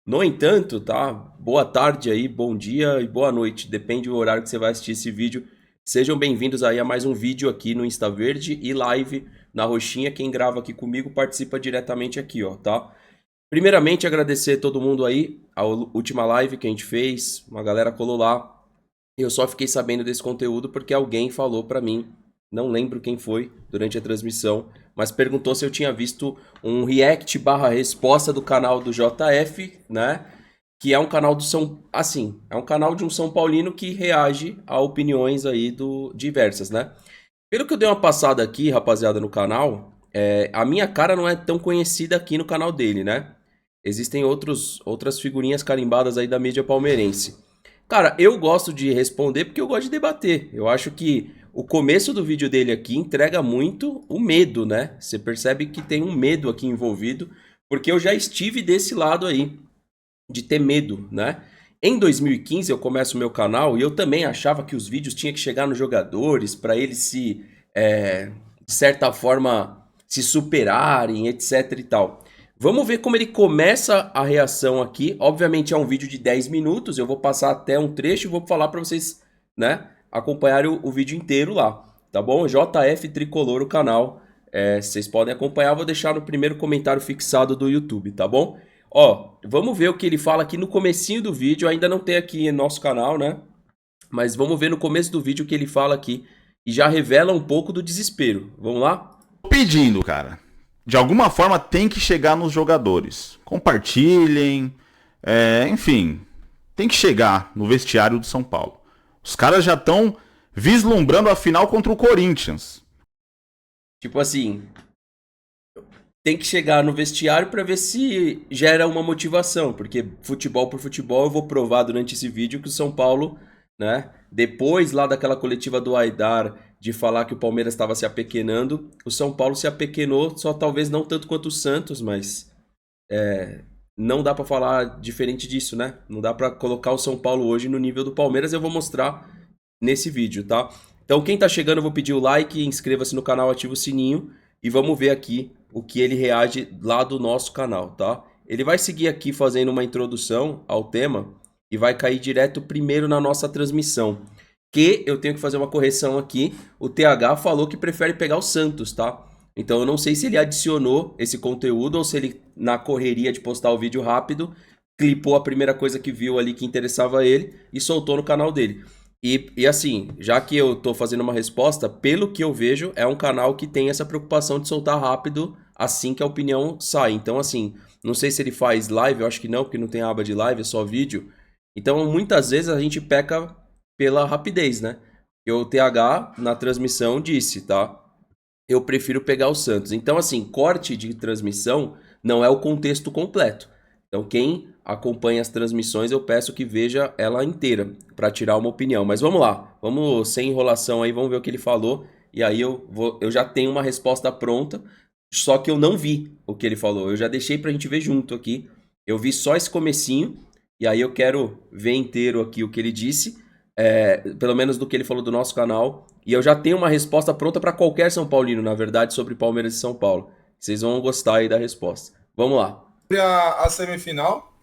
No entanto, tá? Boa tarde aí, bom dia e boa noite. Depende do horário que você vai assistir esse vídeo. Sejam bem-vindos aí a mais um vídeo aqui no Insta Verde e live na Roxinha. Quem grava aqui comigo participa diretamente aqui, ó, tá? Primeiramente, agradecer a todo mundo aí, a última live que a gente fez, uma galera colou lá. Eu só fiquei sabendo desse conteúdo porque alguém falou pra mim, não lembro quem foi, durante a transmissão, mas perguntou se eu tinha visto um react barra resposta do canal do JF, né? Que é um canal do São... Assim, é um canal de um São Paulino que reage a opiniões aí diversas, né? Pelo que eu dei uma passada aqui, rapaziada, no canal, a minha cara não é tão conhecida aqui no canal dele, né? Existem outras figurinhas carimbadas aí da mídia palmeirense. Cara, eu gosto de responder porque eu gosto de debater. Eu acho que o começo do vídeo dele aqui entrega muito o medo, né? Você percebe que tem um medo aqui envolvido, porque eu já estive desse lado aí, de ter medo, né? Em 2015 eu começo o meu canal e eu também achava que os vídeos tinham que chegar nos jogadores para eles de certa forma, se superarem, etc e tal. Vamos ver como ele começa a reação aqui. Obviamente é um vídeo de 10 minutos, eu vou passar até um trecho e vou falar para vocês, né, acompanharem o vídeo inteiro lá, tá bom? JF Tricolor o canal. Vocês podem acompanhar, vou deixar no primeiro comentário fixado do YouTube, tá bom? Ó, vamos ver o que ele fala aqui no comecinho do vídeo. Ainda não tem aqui no nosso canal, né? Mas vamos ver no começo do vídeo o que ele fala aqui. E já revela um pouco do desespero. Vamos lá? Pedindo, cara. De alguma forma tem que chegar nos jogadores. Compartilhem, enfim, tem que chegar no vestiário do São Paulo. Os caras já estão vislumbrando a final contra o Corinthians. Tipo assim, tem que chegar no vestiário para ver se gera uma motivação, porque futebol por futebol eu vou provar durante esse vídeo que o São Paulo, né, depois lá daquela coletiva do Aidar de falar que o Palmeiras estava se apequenando, o São Paulo se apequenou, só talvez não tanto quanto o Santos, mas não dá para falar diferente disso, né? Não dá para colocar o São Paulo hoje no nível do Palmeiras, eu vou mostrar nesse vídeo, tá? Então quem tá chegando, eu vou pedir o like, inscreva-se no canal, ativa o sininho e vamos ver aqui o que ele reage lá do nosso canal, tá? Ele vai seguir aqui fazendo uma introdução ao tema e vai cair direto primeiro na nossa transmissão. Que eu tenho que fazer uma correção aqui. O TH falou que prefere pegar o Santos, tá? Então eu não sei se ele adicionou esse conteúdo ou se ele, na correria de postar o vídeo rápido, clipou a primeira coisa que viu ali que interessava ele e soltou no canal dele. E assim, já que eu tô fazendo uma resposta, pelo que eu vejo, é um canal que tem essa preocupação de soltar rápido assim que a opinião sai. Então, assim, não sei se ele faz live, eu acho que não, porque não tem aba de live, é só vídeo. Então, muitas vezes a gente peca pela rapidez, né? E o TH na transmissão disse, tá? Eu prefiro pegar o Santos. Então, assim, corte de transmissão não é o contexto completo. Então, quem acompanha as transmissões, eu peço que veja ela inteira para tirar uma opinião. Mas vamos lá, vamos sem enrolação aí, vamos ver o que ele falou. E aí eu já tenho uma resposta pronta, só que eu não vi o que ele falou. Eu já deixei pra gente ver junto aqui. Eu vi só esse comecinho e aí eu quero ver inteiro aqui o que ele disse, pelo menos do que ele falou do nosso canal. E eu já tenho uma resposta pronta para qualquer São Paulino, na verdade, sobre Palmeiras e São Paulo. Vocês vão gostar aí da resposta. Vamos lá. A semifinal,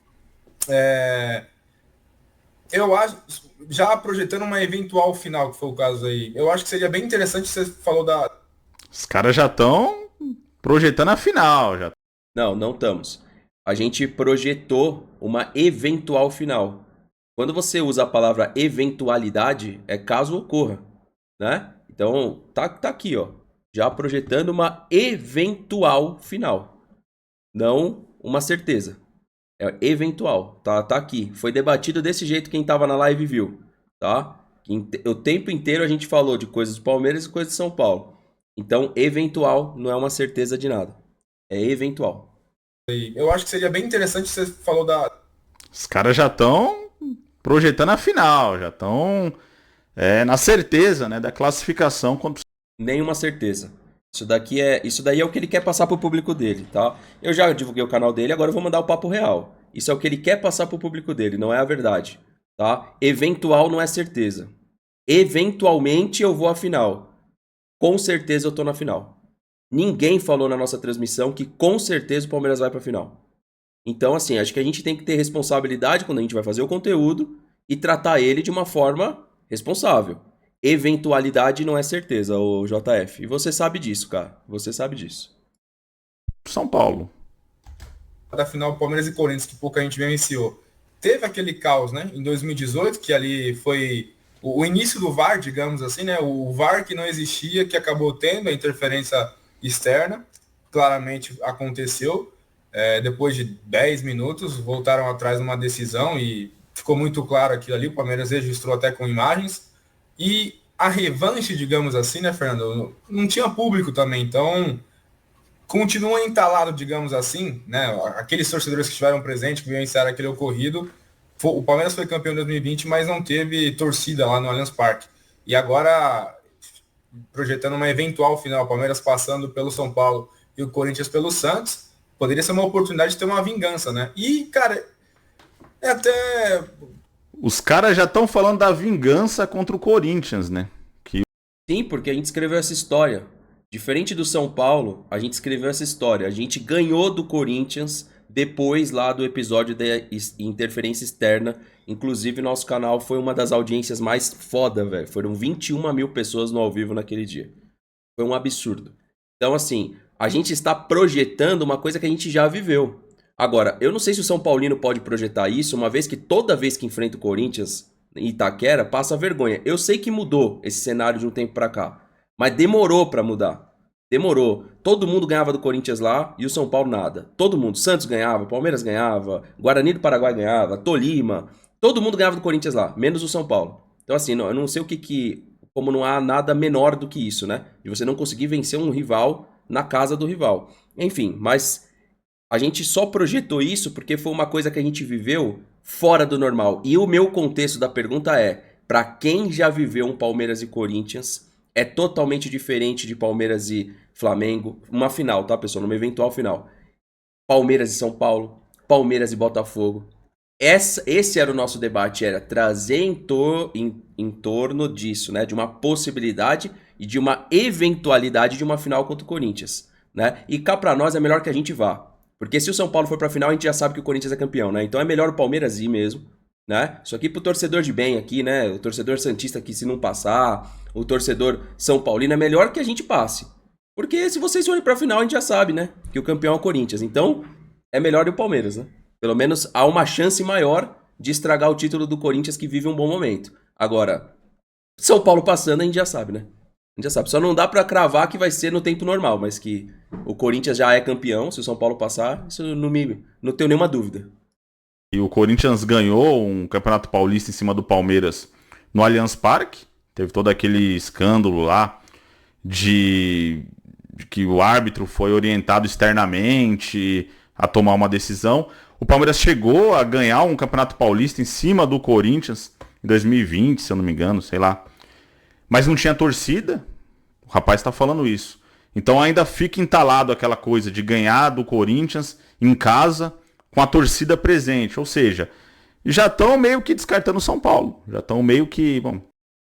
eu acho, já projetando uma eventual final, que foi o caso aí, eu acho que seria bem interessante, você falou da. Os caras já estão projetando a final. Já. Não, não estamos. A gente projetou uma eventual final. Quando você usa a palavra eventualidade, é caso ocorra, né? Então, tá aqui, ó. Já projetando uma eventual final. Não uma certeza. É eventual. Tá aqui. Foi debatido desse jeito quem tava na live viu, tá? O tempo inteiro a gente falou de coisas do Palmeiras e coisas de São Paulo. Então, eventual não é uma certeza de nada. É eventual. Eu acho que seria bem interessante, você falou da. Os caras já estão projetando a final. Já estão na certeza, né, da classificação contra. Nenhuma certeza. Isso daí é o que ele quer passar pro público dele, tá? Eu já divulguei o canal dele, agora eu vou mandar o papo real. Isso é o que ele quer passar pro público dele, não é a verdade, tá? Eventual não é certeza. Eventualmente eu vou à final. Com certeza eu tô na final. Ninguém falou na nossa transmissão que com certeza o Palmeiras vai pra final. Então, assim, acho que a gente tem que ter responsabilidade quando a gente vai fazer o conteúdo e tratar ele de uma forma responsável. Eventualidade não é certeza, o JF. E você sabe disso, cara. Você sabe disso. São Paulo. Da final Palmeiras e Corinthians, que pouca gente vivenciou. Teve aquele caos, né? Em 2018, que ali foi o início do VAR, digamos assim, né? O VAR que não existia, que acabou tendo a interferência externa. Claramente aconteceu. Depois de 10 minutos, voltaram atrás numa decisão e ficou muito claro aquilo ali. O Palmeiras registrou até com imagens. E a revanche, digamos assim, né, Fernando? Não tinha público também, então continua entalado, digamos assim, né? Aqueles torcedores que estiveram presentes, que vivenciaram aquele ocorrido. O Palmeiras foi campeão em 2020, mas não teve torcida lá no Allianz Parque. E agora, projetando uma eventual final, o Palmeiras passando pelo São Paulo e o Corinthians pelo Santos, poderia ser uma oportunidade de ter uma vingança, né? E, cara, é até... Os caras já estão falando da vingança contra o Corinthians, né? Sim, porque a gente escreveu essa história. Diferente do São Paulo, a gente escreveu essa história. A gente ganhou do Corinthians depois lá do episódio da interferência externa. Inclusive, nosso canal foi uma das audiências mais foda, velho. Foram 21 mil pessoas no ao vivo naquele dia. Foi um absurdo. Então, assim, a gente está projetando uma coisa que a gente já viveu. Agora, eu não sei se o São Paulino pode projetar isso, uma vez que toda vez que enfrenta o Corinthians em Itaquera, passa vergonha. Eu sei que mudou esse cenário de um tempo pra cá, mas demorou pra mudar. Demorou. Todo mundo ganhava do Corinthians lá e o São Paulo nada. Todo mundo. Santos ganhava, Palmeiras ganhava, Guarani do Paraguai ganhava, Tolima. Todo mundo ganhava do Corinthians lá, menos o São Paulo. Então, assim, eu não sei como não há nada menor do que isso, né? De você não conseguir vencer um rival na casa do rival. Enfim, mas a gente só projetou isso porque foi uma coisa que a gente viveu fora do normal. E o meu contexto da pergunta é, para quem já viveu um Palmeiras e Corinthians, é totalmente diferente de Palmeiras e Flamengo. Uma final, tá, pessoal? Numa eventual final. Palmeiras e São Paulo, Palmeiras e Botafogo. Esse era o nosso debate, era trazer em torno disso, né? De uma possibilidade e de uma eventualidade de uma final contra o Corinthians, né? E cá pra nós é melhor que a gente vá. Porque se o São Paulo for pra final, a gente já sabe que o Corinthians é campeão, né? Então é melhor o Palmeiras ir mesmo, né? Isso aqui pro torcedor de bem aqui, né? O torcedor santista que se não passar, o torcedor São Paulino, é melhor que a gente passe. Porque se vocês forem pra final, a gente já sabe, né? Que o campeão é o Corinthians. Então é melhor ir o Palmeiras, né? Pelo menos há uma chance maior de estragar o título do Corinthians, que vive um bom momento. Agora, São Paulo passando, a gente já sabe, né? A gente já sabe. Só não dá pra cravar que vai ser no tempo normal, mas que o Corinthians já é campeão, se o São Paulo passar, isso não tenho nenhuma dúvida. E o Corinthians ganhou um Campeonato Paulista em cima do Palmeiras no Allianz Parque. Teve todo aquele escândalo lá de que o árbitro foi orientado externamente a tomar uma decisão. O Palmeiras chegou a ganhar um Campeonato Paulista em cima do Corinthians em 2020, se eu não me engano, sei lá. Mas não tinha torcida. O rapaz está falando isso. Então ainda fica entalado aquela coisa de ganhar do Corinthians em casa com a torcida presente. Ou seja, já estão meio que descartando o São Paulo. Já estão meio que... Bom.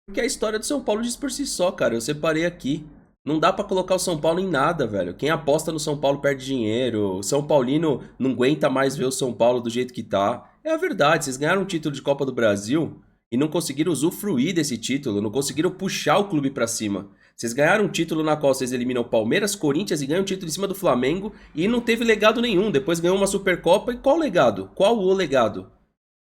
Porque a história do São Paulo diz por si só, cara. Eu separei aqui. Não dá pra colocar o São Paulo em nada, velho. Quem aposta no São Paulo perde dinheiro. O São Paulino não aguenta mais ver o São Paulo do jeito que tá. É a verdade. Vocês ganharam um título de Copa do Brasil e não conseguiram usufruir desse título. Não conseguiram puxar o clube pra cima. Vocês ganharam um título na qual vocês eliminam Palmeiras, Corinthians e ganham um título em cima do Flamengo e não teve legado nenhum. Depois ganhou uma Supercopa e qual o legado? Qual o legado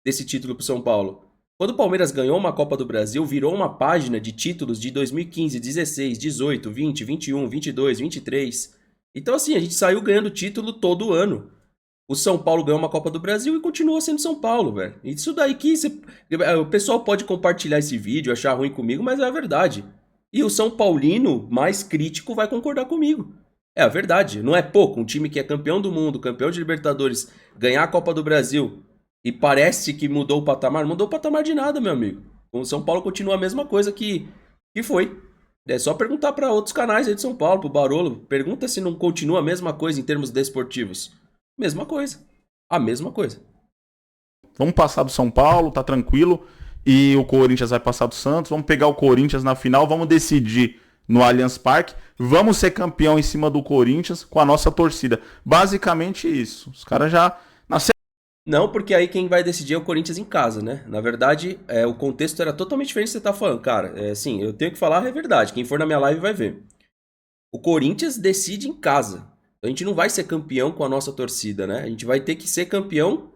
desse título pro São Paulo? Quando o Palmeiras ganhou uma Copa do Brasil, virou uma página de títulos de 2015, 16, 18, 20, 21, 22, 23. Então assim, a gente saiu ganhando título todo ano. O São Paulo ganhou uma Copa do Brasil e continua sendo São Paulo, velho. Isso daí que... O pessoal pode compartilhar esse vídeo, achar ruim comigo, mas é a verdade. E o São Paulino mais crítico vai concordar comigo. É a verdade. Não é pouco um time que é campeão do mundo, campeão de Libertadores, ganhar a Copa do Brasil e parece que mudou o patamar. Não mudou o patamar de nada, meu amigo. O São Paulo continua a mesma coisa que foi. É só perguntar para outros canais aí de São Paulo, pro Barolo. Pergunta se não continua a mesma coisa em termos desportivos. Mesma coisa. A mesma coisa. Vamos passar do São Paulo, tá tranquilo. E o Corinthians vai passar do Santos. Vamos pegar o Corinthians na final. Vamos decidir no Allianz Parque. Vamos ser campeão em cima do Corinthians com a nossa torcida. Basicamente isso. Os caras já Não, se- Não, porque aí quem vai decidir é o Corinthians em casa, né? Na verdade, o contexto era totalmente diferente do que você tá falando, cara. Sim, eu tenho que falar, é verdade. Quem for na minha live vai ver. O Corinthians decide em casa. A gente não vai ser campeão com a nossa torcida, né? A gente vai ter que ser campeão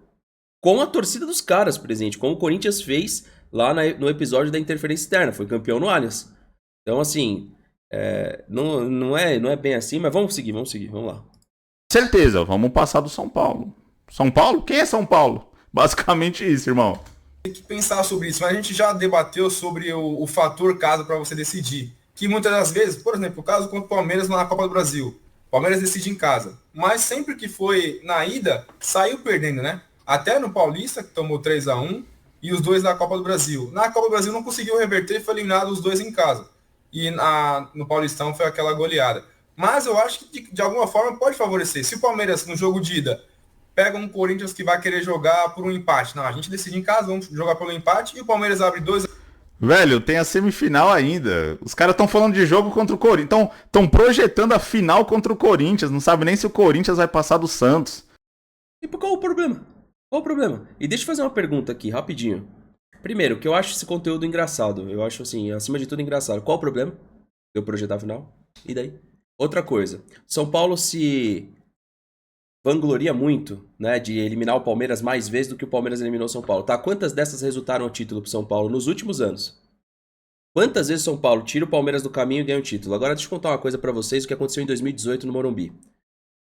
com a torcida dos caras presente, como o Corinthians fez lá no episódio da interferência externa. Foi campeão no Allianz. Então, assim, não é bem assim, mas vamos seguir, vamos lá. certeza, vamos passar do São Paulo. São Paulo? Quem é São Paulo? Basicamente isso, irmão. Tem que pensar sobre isso, mas a gente já debateu sobre o fator casa para você decidir. Que muitas das vezes, por exemplo, o caso contra o Palmeiras na Copa do Brasil. O Palmeiras decide em casa. Mas sempre que foi na ida, saiu perdendo, né? Até no Paulista, que tomou 3-1, e os dois na Copa do Brasil. Na Copa do Brasil não conseguiu reverter e foi eliminado os dois em casa. E no Paulistão foi aquela goleada. Mas eu acho que de alguma forma pode favorecer. Se o Palmeiras, no jogo de ida, pega um Corinthians que vai querer jogar por um empate. Não, a gente decide em casa, vamos jogar pelo empate e o Palmeiras abre 2. Velho, tem a semifinal ainda. Os caras estão falando de jogo contra o Corinthians. Estão projetando a final contra o Corinthians. Não sabe nem se o Corinthians vai passar do Santos. E qual o problema? Qual o problema? E deixa eu fazer uma pergunta aqui, rapidinho. Primeiro, que eu acho esse conteúdo engraçado. Eu acho, assim, acima de tudo engraçado. Qual o problema de eu projetar a final? E daí? Outra coisa. São Paulo se vangloria muito, né, de eliminar o Palmeiras mais vezes do que o Palmeiras eliminou o São Paulo. Tá? Quantas dessas resultaram o título pro São Paulo nos últimos anos? Quantas vezes o São Paulo tira o Palmeiras do caminho e ganha o título? Agora deixa eu contar uma coisa pra vocês, o que aconteceu em 2018 no Morumbi.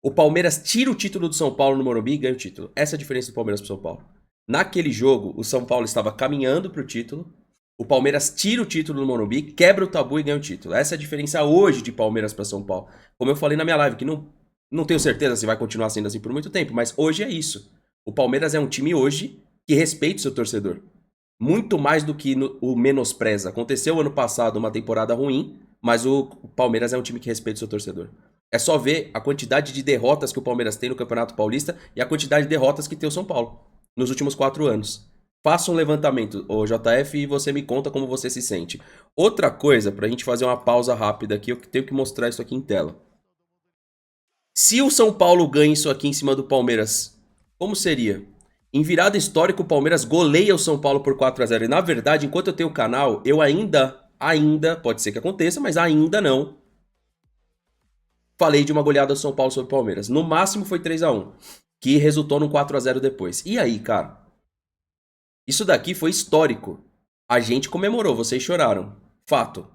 O Palmeiras tira o título do São Paulo no Morumbi e ganha o título. Essa é a diferença do Palmeiras pro São Paulo. Naquele jogo, o São Paulo estava caminhando pro título. O Palmeiras tira o título no Morumbi, quebra o tabu e ganha o título. Essa é a diferença hoje de Palmeiras para São Paulo. Como eu falei na minha live, que não tenho certeza se vai continuar sendo assim por muito tempo, mas hoje é isso. O Palmeiras é um time hoje que respeita o seu torcedor. Muito mais do que o menospreza. Aconteceu ano passado uma temporada ruim, mas o Palmeiras é um time que respeita o seu torcedor. É só ver a quantidade de derrotas que o Palmeiras tem no Campeonato Paulista e a quantidade de derrotas que tem o São Paulo nos últimos 4 anos. Faça um levantamento, ô JF, e você me conta como você se sente. Outra coisa, pra gente fazer uma pausa rápida aqui, eu tenho que mostrar isso aqui em tela. Se o São Paulo ganha isso aqui em cima do Palmeiras, como seria? Em virada histórica, o Palmeiras goleia o São Paulo por 4-0. E na verdade, enquanto eu tenho o canal, eu ainda, pode ser que aconteça, mas ainda não falei de uma goleada do São Paulo sobre o Palmeiras. No máximo foi 3-1, que resultou num 4-0 depois. E aí, cara? Isso daqui foi histórico. A gente comemorou, vocês choraram. Fato.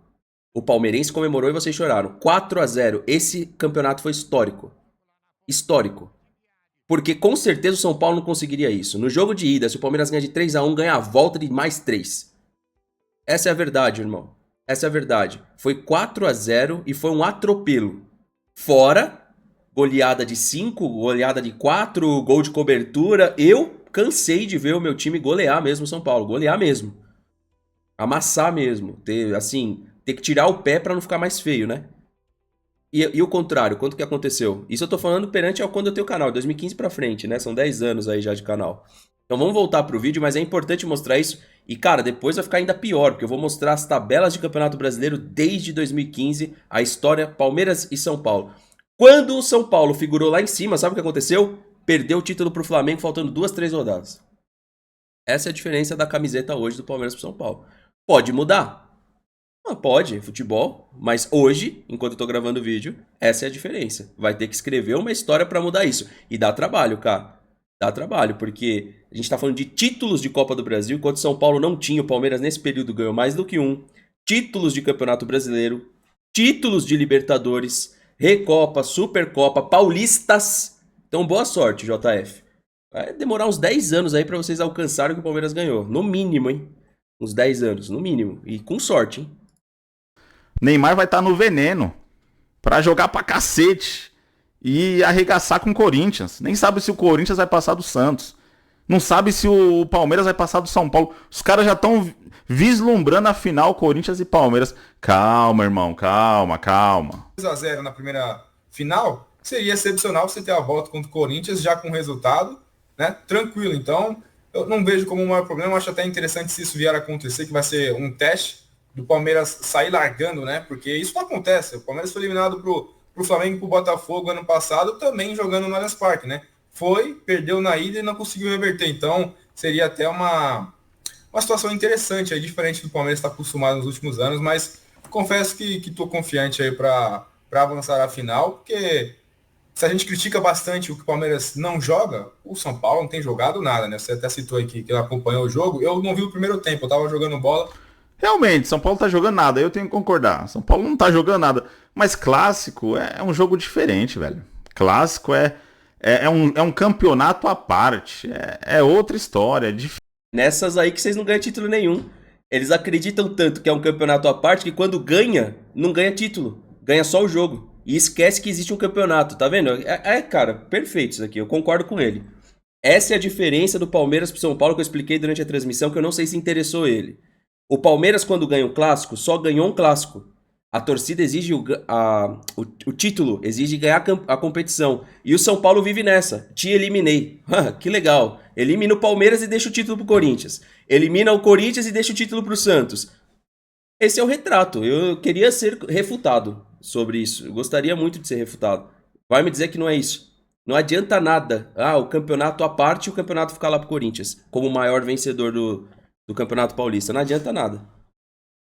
O palmeirense comemorou e vocês choraram. 4-0. Esse campeonato foi histórico. Histórico. Porque com certeza o São Paulo não conseguiria isso. No jogo de ida, se o Palmeiras ganha de 3-1, ganha a volta de mais 3. Essa é a verdade, irmão. Essa é a verdade. Foi 4-0 e foi um atropelo. Fora goleada de 5, goleada de 4, gol de cobertura. Eu cansei de ver o meu time golear mesmo o São Paulo. Golear mesmo. Amassar mesmo. Ter que tirar o pé pra não ficar mais feio, né? E o contrário, quanto que aconteceu? Isso eu tô falando perante ao quando eu tenho canal, 2015 pra frente, né? São 10 anos aí já de canal. Então vamos voltar pro vídeo, mas é importante mostrar isso. E cara, depois vai ficar ainda pior, porque eu vou mostrar as tabelas de Campeonato Brasileiro desde 2015, a história Palmeiras e São Paulo. Quando o São Paulo figurou lá em cima, sabe o que aconteceu? Perdeu o título pro Flamengo faltando 2, 3 rodadas. Essa é a diferença da camiseta hoje do Palmeiras pro São Paulo. Pode mudar? Pode, futebol, mas hoje, enquanto eu tô gravando o vídeo, essa é a diferença. Vai ter que escrever uma história pra mudar isso. E dá trabalho, cara. Dá trabalho, porque a gente tá falando de títulos de Copa do Brasil, enquanto São Paulo não tinha, o Palmeiras nesse período ganhou mais do que um. Títulos de Campeonato Brasileiro, títulos de Libertadores, Recopa, Supercopa, Paulistas. Então boa sorte, JF. Vai demorar uns 10 anos aí pra vocês alcançarem o que o Palmeiras ganhou. No mínimo, hein? Uns 10 anos, no mínimo. E com sorte, hein? Neymar vai estar no veneno pra jogar pra cacete e arregaçar com o Corinthians. Nem sabe se o Corinthians vai passar do Santos. Não sabe se o Palmeiras vai passar do São Paulo. Os caras já estão vislumbrando a final Corinthians e Palmeiras. Calma, irmão, calma. 2-0 na primeira final, seria excepcional você ter a volta contra o Corinthians já com resultado, né? Tranquilo. Então, eu não vejo como um maior problema. Eu acho até interessante se isso vier a acontecer, que vai ser um teste do Palmeiras sair largando, né? Porque isso não acontece. O Palmeiras foi eliminado pro Flamengo e pro Botafogo ano passado, também jogando no Allianz Parque, né? foi, perdeu na ida e não conseguiu reverter. Então, seria até uma situação interessante, aí, diferente do Palmeiras estar acostumado nos últimos anos, mas confesso que estou confiante aí para avançar a final, porque se a gente critica bastante o que o Palmeiras não joga, o São Paulo não tem jogado nada, né? Você até citou aqui que ele acompanhou o jogo, eu não vi o primeiro tempo, eu tava jogando bola. Realmente, São Paulo tá jogando nada, eu tenho que concordar. São Paulo não tá jogando nada. Mas clássico é um jogo diferente, velho. Clássico é um campeonato à parte. É outra história. Nessas aí que vocês não ganham título nenhum. Eles acreditam tanto que é um campeonato à parte que quando ganha, não ganha título. Ganha só o jogo. E esquece que existe um campeonato, tá vendo? Cara, perfeito isso aqui, eu concordo com ele. Essa é a diferença do Palmeiras pro São Paulo que eu expliquei durante a transmissão, que eu não sei se interessou ele. O Palmeiras, quando ganha um clássico, só ganhou um clássico. A torcida exige o título, exige ganhar a competição. E o São Paulo vive nessa. Te eliminei. Que legal. Elimina o Palmeiras e deixa o título pro Corinthians. Elimina o Corinthians e deixa o título pro Santos. Esse é o retrato. Eu queria ser refutado sobre isso. Eu gostaria muito de ser refutado. Vai me dizer que não é isso. Não adianta nada. O campeonato à parte e o campeonato ficar lá pro Corinthians. Como o maior vencedor do Campeonato Paulista. Não adianta nada.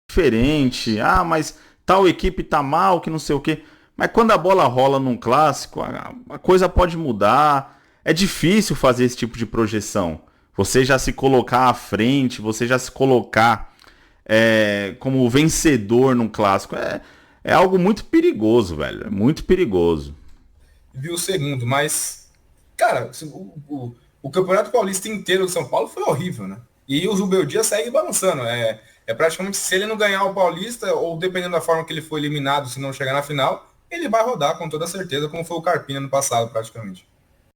Diferente. Mas tal equipe tá mal, que não sei o quê. Mas quando a bola rola num clássico, a coisa pode mudar. É difícil fazer esse tipo de projeção. Você já se colocar à frente, você já se colocar como vencedor num clássico. É algo muito perigoso, velho. É muito perigoso. Viu o segundo, mas, cara, o Campeonato Paulista inteiro do São Paulo foi horrível, né? E o Rubem Dias segue balançando. É praticamente, se ele não ganhar o Paulista, ou dependendo da forma que ele foi eliminado, se não chegar na final, ele vai rodar com toda certeza, como foi o Carpini no passado, praticamente.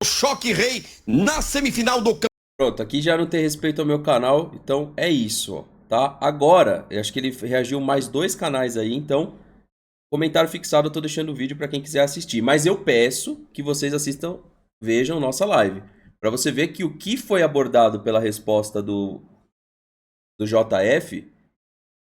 O Choque Rei na semifinal do... Pronto, aqui já não tem respeito ao meu canal, então é isso, ó, tá? Agora, eu acho que ele reagiu mais 2 canais aí, então... Comentário fixado, eu tô deixando o vídeo para quem quiser assistir. Mas eu peço que vocês assistam, vejam nossa live. Para você ver que o que foi abordado pela resposta do JF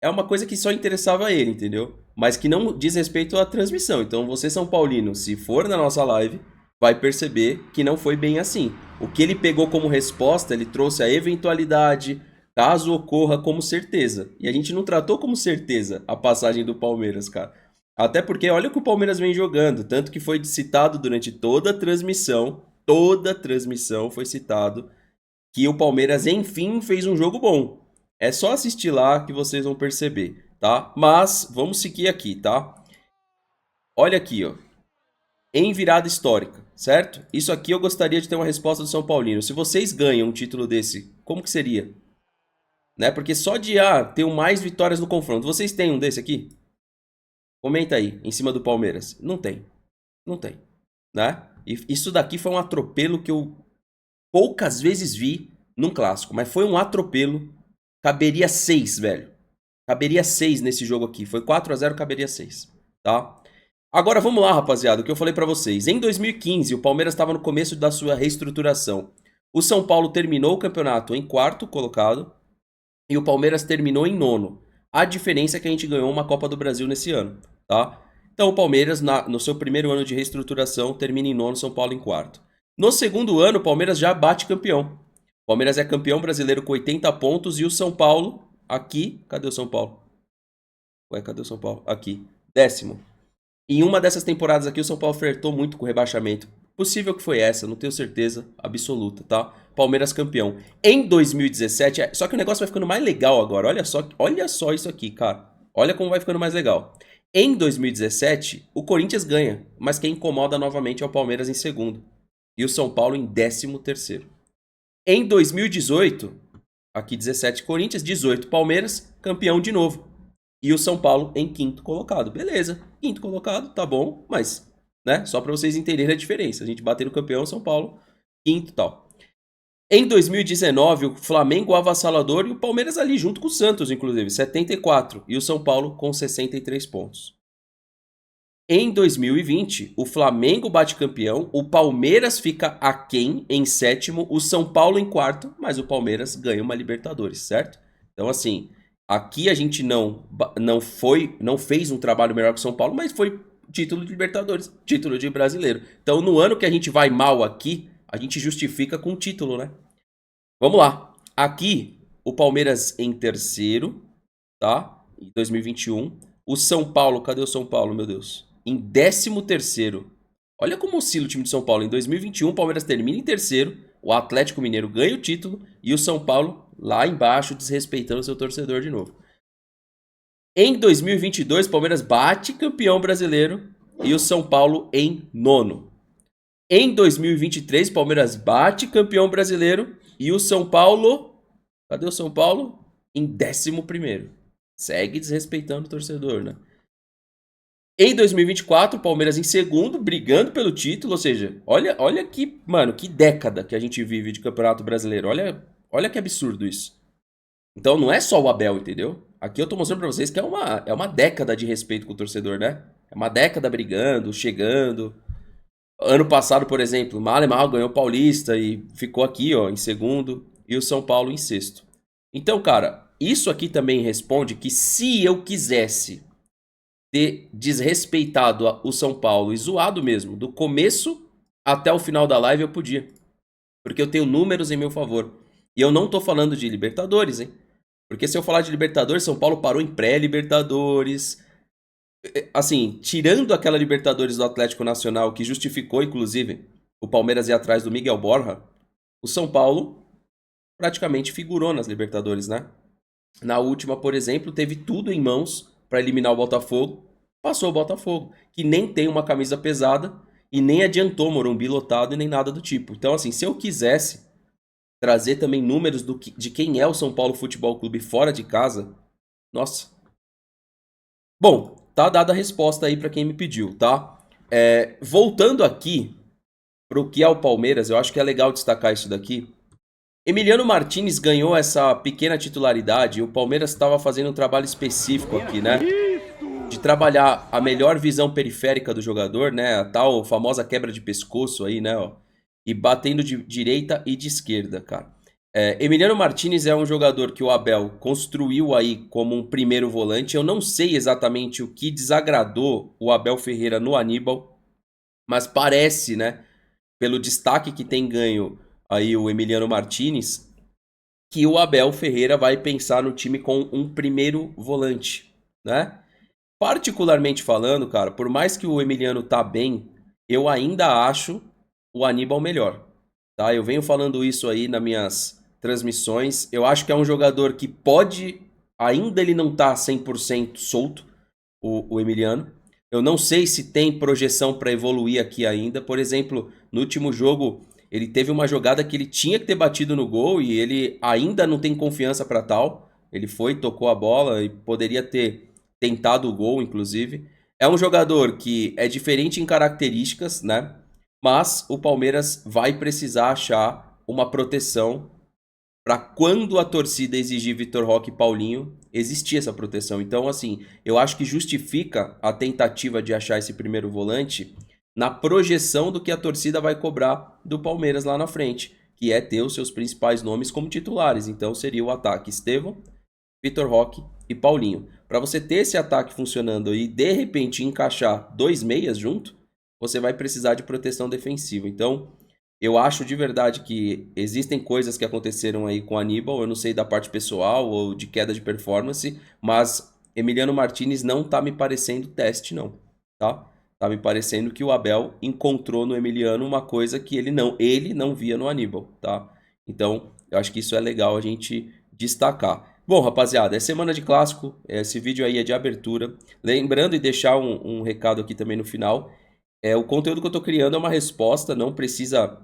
é uma coisa que só interessava a ele, entendeu? Mas que não diz respeito à transmissão. Então você, São Paulino, se for na nossa live, vai perceber que não foi bem assim. O que ele pegou como resposta, ele trouxe a eventualidade, caso ocorra, como certeza. E a gente não tratou como certeza a passagem do Palmeiras, cara. Até porque olha o que o Palmeiras vem jogando, tanto que foi citado durante toda a transmissão foi citado que o Palmeiras enfim fez um jogo bom. É só assistir lá que vocês vão perceber, tá? Mas vamos seguir aqui, tá? Olha aqui, ó. Em virada histórica, certo? Isso aqui eu gostaria de ter uma resposta do São Paulino. Se vocês ganham um título desse, como que seria? Né? Porque só de ter mais vitórias no confronto. Vocês têm um desse aqui? Comenta aí, em cima do Palmeiras. Não tem. Não tem. Né? E isso daqui foi um atropelo que eu poucas vezes vi num clássico. Mas foi um atropelo. Caberia 6, velho. Caberia 6 nesse jogo aqui. Foi 4-0, caberia 6. Tá? Agora vamos lá, rapaziada. O que eu falei pra vocês. Em 2015, o Palmeiras estava no começo da sua reestruturação. O São Paulo terminou o campeonato em 4º colocado. E o Palmeiras terminou em 9º. A diferença é que a gente ganhou uma Copa do Brasil nesse ano. Tá? Então o Palmeiras, no seu primeiro ano de reestruturação, termina em 9º, São Paulo em 4º. No segundo ano, o Palmeiras já bate campeão. O Palmeiras é campeão brasileiro com 80 pontos e o São Paulo, aqui... Cadê o São Paulo? Ué, cadê o São Paulo? Aqui. 10º. Em uma dessas temporadas aqui, o São Paulo flertou muito com o rebaixamento. Possível que foi essa, não tenho certeza absoluta, tá? Palmeiras campeão. Em 2017, só que o negócio vai ficando mais legal agora. Olha só isso aqui, cara. Olha como vai ficando mais legal. Em 2017, o Corinthians ganha, mas quem incomoda novamente é o Palmeiras em segundo. E o São Paulo em 13º. Em 2018, aqui 17 Corinthians, 18 Palmeiras, campeão de novo. E o São Paulo em 5º colocado. Beleza, 5º colocado, tá bom, mas, né, só para vocês entenderem a diferença. A gente bater no campeão, São Paulo, 5º e tal. Em 2019, o Flamengo avassalador e o Palmeiras ali junto com o Santos, inclusive, 74. E o São Paulo com 63 pontos. Em 2020, o Flamengo bate campeão, o Palmeiras fica aquém em 7º, o São Paulo em 4º, mas o Palmeiras ganha uma Libertadores, certo? Então, assim, aqui a gente não fez um trabalho melhor que o São Paulo, mas foi título de Libertadores, título de brasileiro. Então, no ano que a gente vai mal aqui, a gente justifica com o título, né? Vamos lá. Aqui, o Palmeiras em terceiro, tá? Em 2021. O São Paulo, cadê o São Paulo, meu Deus? Em 13º. Olha como oscila o time de São Paulo. Em 2021, o Palmeiras termina em terceiro, o Atlético Mineiro ganha o título e o São Paulo lá embaixo desrespeitando seu torcedor de novo. Em 2022, o Palmeiras bate campeão brasileiro e o São Paulo em nono. Em 2023, o Palmeiras bate campeão brasileiro e o São Paulo... Cadê o São Paulo? Em 11º. Segue desrespeitando o torcedor, né? Em 2024, o Palmeiras em segundo, brigando pelo título. Ou seja, olha que, mano, que década que a gente vive de Campeonato Brasileiro. Olha que absurdo isso. Então não é só o Abel, entendeu? Aqui eu tô mostrando pra vocês que é uma década de respeito com o torcedor, né? É uma década brigando, chegando. Ano passado, por exemplo, Mal ganhou o Paulista e ficou aqui, ó, em segundo. E o São Paulo em sexto. Então, cara, isso aqui também responde que se eu quisesse ter desrespeitado o São Paulo e zoado mesmo, do começo até o final da live eu podia. Porque eu tenho números em meu favor. E eu não tô falando de Libertadores, hein? Porque se eu falar de Libertadores, São Paulo parou em pré-Libertadores. Assim, tirando aquela Libertadores do Atlético Nacional, que justificou, inclusive, o Palmeiras ir atrás do Miguel Borja, o São Paulo praticamente figurou nas Libertadores, né? Na última, por exemplo, teve tudo em mãos para eliminar o Botafogo. Passou o Botafogo, que nem tem uma camisa pesada e nem adiantou Morumbi lotado e nem nada do tipo. Então, assim, se eu quisesse trazer também números de quem é o São Paulo Futebol Clube fora de casa, nossa. Bom, tá dada a resposta aí para quem me pediu, tá? Voltando aqui pro que é o Palmeiras, eu acho que é legal destacar isso daqui. Emiliano Martins ganhou essa pequena titularidade e o Palmeiras estava fazendo um trabalho específico aqui, né? De trabalhar a melhor visão periférica do jogador, né? A tal famosa quebra de pescoço aí, né? Ó, e batendo de direita e de esquerda, cara. Emiliano Martins é um jogador que o Abel construiu aí como um primeiro volante. Eu não sei exatamente o que desagradou o Abel Ferreira no Aníbal, mas parece, né? Pelo destaque que tem ganho aí o Emiliano Martins, que o Abel Ferreira vai pensar no time com um primeiro volante, né? Particularmente falando, cara, por mais que o Emiliano tá bem, eu ainda acho o Aníbal melhor, tá? Eu venho falando isso aí nas minhas transmissões. Eu acho que é um jogador que pode, ainda ele não tá 100% solto, o Emiliano. Eu não sei se tem projeção para evoluir aqui ainda. Por exemplo, no último jogo, ele teve uma jogada que ele tinha que ter batido no gol e ele ainda não tem confiança para tal. Ele foi, tocou a bola e poderia ter tentado o gol, inclusive. É um jogador que é diferente em características, né? Mas o Palmeiras vai precisar achar uma proteção para quando a torcida exigir Vitor Roque e Paulinho, existir essa proteção. Então, assim, eu acho que justifica a tentativa de achar esse primeiro volante na projeção do que a torcida vai cobrar do Palmeiras lá na frente, que é ter os seus principais nomes como titulares. Então, seria o ataque Estevão, Vitor Roque e Paulinho. Para você ter esse ataque funcionando e, de repente, encaixar dois meias junto, você vai precisar de proteção defensiva. Então, eu acho de verdade que existem coisas que aconteceram aí com o Aníbal, eu não sei da parte pessoal ou de queda de performance, mas Emiliano Martins não tá me parecendo teste, não, tá? Tá me parecendo que o Abel encontrou no Emiliano uma coisa que ele não via no Aníbal, tá? Então, eu acho que isso é legal a gente destacar. Bom, rapaziada, é semana de clássico, esse vídeo aí é de abertura. Lembrando e deixar um recado aqui também no final, o conteúdo que eu tô criando é uma resposta, não precisa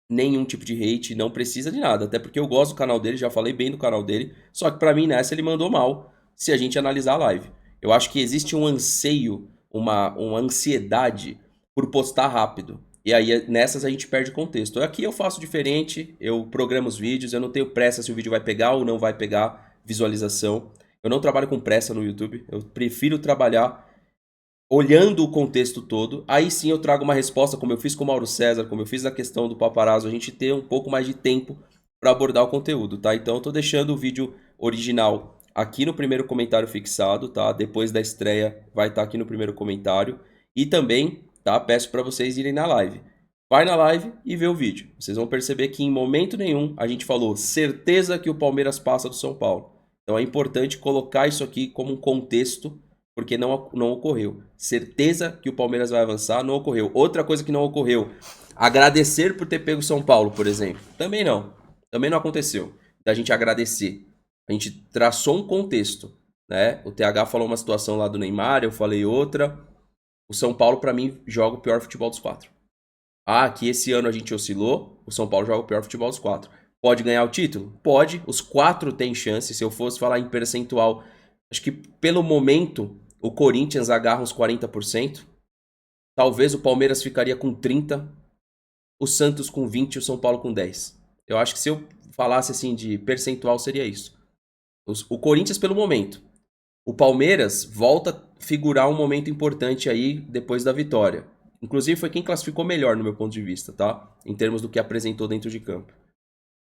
nenhum tipo de hate, não precisa de nada, até porque eu gosto do canal dele, já falei bem do canal dele, só que pra mim nessa ele mandou mal, se a gente analisar a live. Eu acho que existe um anseio, uma ansiedade por postar rápido, e aí nessas a gente perde contexto. Aqui eu faço diferente, eu programo os vídeos, eu não tenho pressa se o vídeo vai pegar ou não vai pegar visualização, eu não trabalho com pressa no YouTube, eu prefiro trabalhar olhando o contexto todo, aí sim eu trago uma resposta, como eu fiz com o Mauro César, como eu fiz na questão do paparazzo, a gente ter um pouco mais de tempo para abordar o conteúdo, tá? Então eu tô deixando o vídeo original aqui no primeiro comentário fixado, tá? Depois da estreia vai estar aqui no primeiro comentário. E também, tá? Peço para vocês irem na live. Vai na live e vê o vídeo. Vocês vão perceber que em momento nenhum a gente falou certeza que o Palmeiras passa do São Paulo. Então é importante colocar isso aqui como um contexto, porque não ocorreu. Certeza que o Palmeiras vai avançar, não ocorreu. Outra coisa que não ocorreu, agradecer por ter pego o São Paulo, por exemplo. Também não. Também não aconteceu. Da gente agradecer. A gente traçou um contexto, né? O TH falou uma situação lá do Neymar, eu falei outra. O São Paulo, pra mim, joga o pior futebol dos 4. Ah, que esse ano a gente oscilou, o São Paulo joga o pior futebol dos 4. Pode ganhar o título? Pode. Os 4 têm chance. Se eu fosse falar em percentual, acho que pelo momento o Corinthians agarra uns 40%. Talvez o Palmeiras ficaria com 30%, o Santos com 20% e o São Paulo com 10%. Eu acho que se eu falasse assim de percentual seria isso. O Corinthians pelo momento. O Palmeiras volta a figurar um momento importante aí depois da vitória. Inclusive foi quem classificou melhor no meu ponto de vista, tá? Em termos do que apresentou dentro de campo.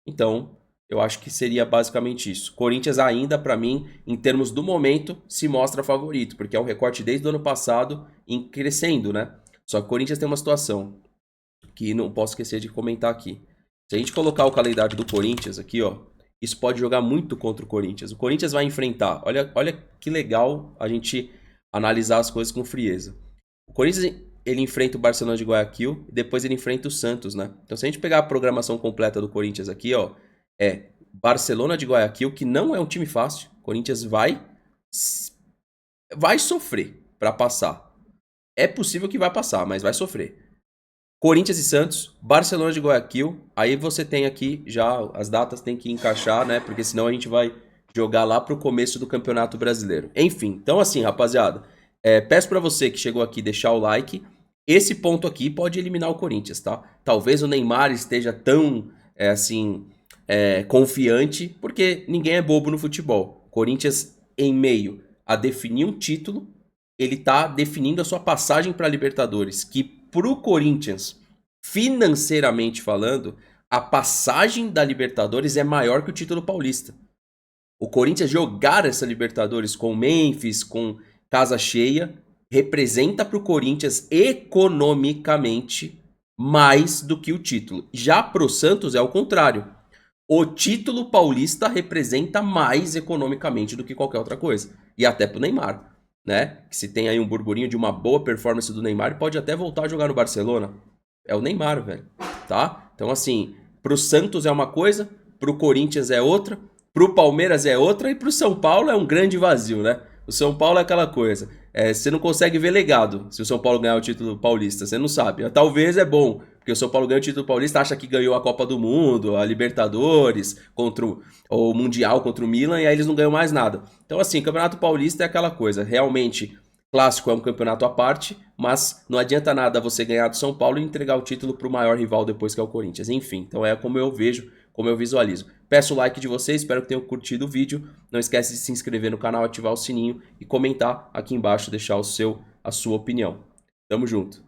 Então, eu acho que seria basicamente isso. Corinthians ainda, pra mim, em termos do momento, se mostra favorito, porque é um recorte desde o ano passado em crescendo, né? Só que o Corinthians tem uma situação que não posso esquecer de comentar aqui. Se a gente colocar o calendário do Corinthians aqui, ó, isso pode jogar muito contra o Corinthians. O Corinthians vai enfrentar, olha que legal a gente analisar as coisas com frieza. O Corinthians, ele enfrenta o Barcelona de Guayaquil e depois ele enfrenta o Santos, né? Então se a gente pegar a programação completa do Corinthians aqui, ó, é Barcelona de Guayaquil, que não é um time fácil. O Corinthians vai sofrer para passar. É possível que vai passar, mas vai sofrer. Corinthians e Santos, Barcelona de Guayaquil. Aí você tem aqui já as datas tem que encaixar, né? Porque senão a gente vai jogar lá pro começo do Campeonato Brasileiro. Enfim, então assim, rapaziada, peço para você que chegou aqui deixar o like. Esse ponto aqui pode eliminar o Corinthians, tá? Talvez o Neymar esteja tão, confiante, porque ninguém é bobo no futebol. Corinthians, em meio a definir um título, ele tá definindo a sua passagem para Libertadores, que pro Corinthians, financeiramente falando, a passagem da Libertadores é maior que o título paulista. O Corinthians jogar essa Libertadores com Memphis, com casa cheia, representa pro Corinthians economicamente mais do que o título. Já pro Santos é o contrário. O título paulista representa mais economicamente do que qualquer outra coisa. E até pro Neymar, né? Que se tem aí um burburinho de uma boa performance do Neymar, pode até voltar a jogar no Barcelona. É o Neymar, velho. Tá? Então, assim, pro Santos é uma coisa, pro Corinthians é outra, pro Palmeiras é outra e pro São Paulo é um grande vazio, né? O São Paulo é aquela coisa. Você não consegue ver legado se o São Paulo ganhar o título paulista. Você não sabe. Talvez é bom, porque o São Paulo ganha o título paulista, acha que ganhou a Copa do Mundo, a Libertadores, contra o Mundial contra o Milan, e aí eles não ganham mais nada. Então, assim, Campeonato Paulista é aquela coisa. Realmente, clássico é um campeonato à parte, mas não adianta nada você ganhar do São Paulo e entregar o título pro maior rival depois, que é o Corinthians. Enfim, então é como eu vejo, como eu visualizo. Peço o like de vocês, espero que tenham curtido o vídeo. Não esquece de se inscrever no canal, ativar o sininho e comentar aqui embaixo, deixar a sua opinião. Tamo junto!